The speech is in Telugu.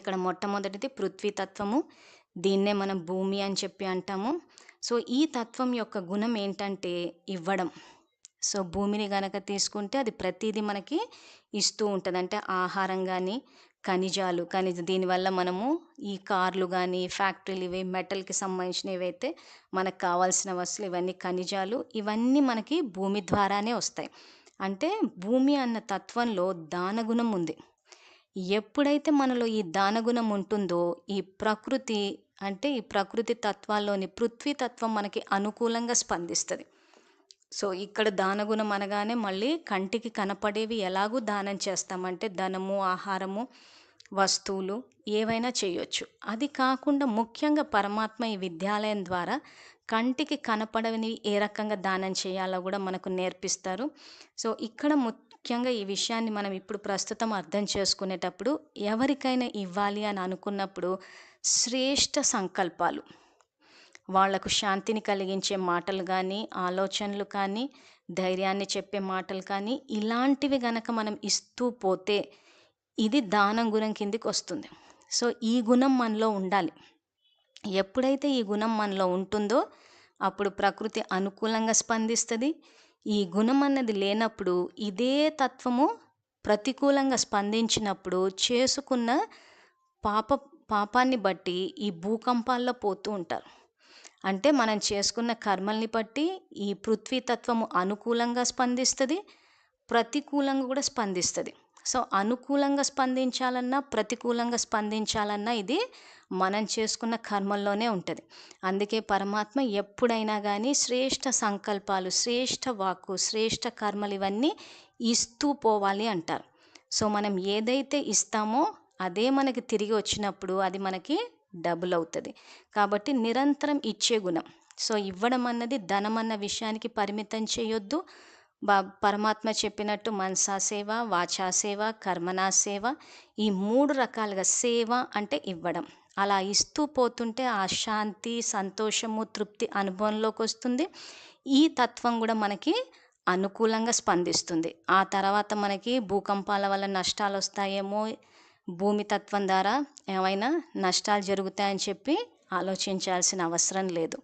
ఇక్కడ మొట్టమొదటిది పృథ్వీ తత్వము. దీన్నే మనం భూమి అని చెప్పి అంటాము. సో, ఈ తత్వం యొక్క గుణం ఏంటంటే ఇవ్వడం. సో, భూమిని గనక తీసుకుంటే అది ప్రతీదీ మనకి ఇస్తూ ఉంటది. అంటే ఆహారం గానీ, దీనివల్ల మనము ఈ కార్లు గానీ, ఫ్యాక్టరీలు ఇవి మెటల్‌కి సంబంధించినవైతే మనకు కావాల్సిన వస్తువులు ఇవన్నీ ఖనిజాలు, ఇవన్నీ మనకి భూమి ద్వారానే వస్తాయి. అంటే భూమి అన్న తత్వంలో దానగుణం ఉంది. ఎప్పుడైతే మనలో ఈ దానగుణం ఉంటుందో, ఈ ప్రకృతి తత్వాల్లోని పృథ్వీ తత్వం మనకి అనుకూలంగా స్పందిస్తది. సో, ఇక్కడ దానగుణం అనగానే మళ్ళీ కంటికి కనపడేవి ఎలాగూ దానం చేస్తామంటే ధనము, ఆహారము, వస్తువులు ఏవైనా చేయొచ్చు. అది కాకుండా ముఖ్యంగా పరమాత్మ ఈ విద్యాలయం ద్వారా కంటికి కనపడనివి ఏ రకంగా దానం చేయాలో గూడా మనకు నేర్పిస్తారు. సో, ఇక్కడ ముఖ్యంగా ఈ విషయాన్ని మనం ఇప్పుడు ప్రస్తుతం అర్థం చేసుకునేటప్పుడు ఎవరికైనా ఇవ్వాలి అని అనుకున్నప్పుడు శ్రేష్ఠ సంకల్పాలు, వాళ్లకు శాంతిని కలిగించే మాటలు గానీ, ఆలోచనలు కానీ, ధైర్యాన్ని చెప్పే మాటలు కానీ, ఇలాంటివి గనక మనం ఇస్తూ పోతే ఇది దానం గుణం కిందికొస్తుంది. సో, ఈ గుణం మనలో ఉండాలి. ఎప్పుడైతే ఈ గుణం మనలో ఉంటుందో అప్పుడు ప్రకృతి అనుకూలంగా స్పందిస్తది. ఈ గుణం అన్నది లేనప్పుడు ఇదే తత్వము ప్రతికూలంగా స్పందించినప్పుడు చేసుకున్న పాపాన్ని బట్టి ఈ భూకంపాల్లో పోతూ ఉంటారు. అంటే మనం చేసుకున్న కర్మల్ని బట్టి ఈ పృథ్వీ తత్వము అనుకూలంగా స్పందిస్తది, ప్రతికూలంగా కూడా స్పందిస్తది. సో, అనుకూలంగా స్పందించాలన్నా, ప్రతికూలంగా స్పందించాలన్నా ఇది మనం చేసుకున్న కర్మల్లోనే ఉంటది. అందుకే పరమాత్మ ఎప్పుడైనా గానీ శ్రేష్ఠ సంకల్పాలు, శ్రేష్ఠ వాక్కు, శ్రేష్ఠ కర్మలు ఇవన్నీ ఇస్తూ పోవాలి అంటారు. సో, మనం ఏదైతే ఇస్తామో అదే మనకి తిరిగి వచ్చినప్పుడు అది మనకి డబుల్ అవుతది. కాబట్టి నిరంతరం ఇచ్చే గుణం. సో, ఇవ్వడం అన్నది ధనం అన్న విషయానికి పరిమితం చేయొద్దు. పరమాత్మ చెప్పినట్టు మనసా సేవ, వాచా సేవ, కర్మణా సేవ, ఈ 3 రకాలుగా సేవ అంటే ఇవ్వడం. అలా ఇస్తూ పోతుంటే ఆ శాంతి, సంతోషము, తృప్తి అనుభవంలోకొస్తుంది. ఈ తత్వం కూడా మనకి అనుకూలంగా స్పందిస్తుంది. ఆ తర్వాత మనకి భూకంపాల వల్ల నష్టాలొస్తాయేమో, భూమి తత్వం ద్వారా ఏమైనా నష్టాలు జరుగుతాయని చెప్పి ఆలోచించాల్సిన అవసరం లేదు.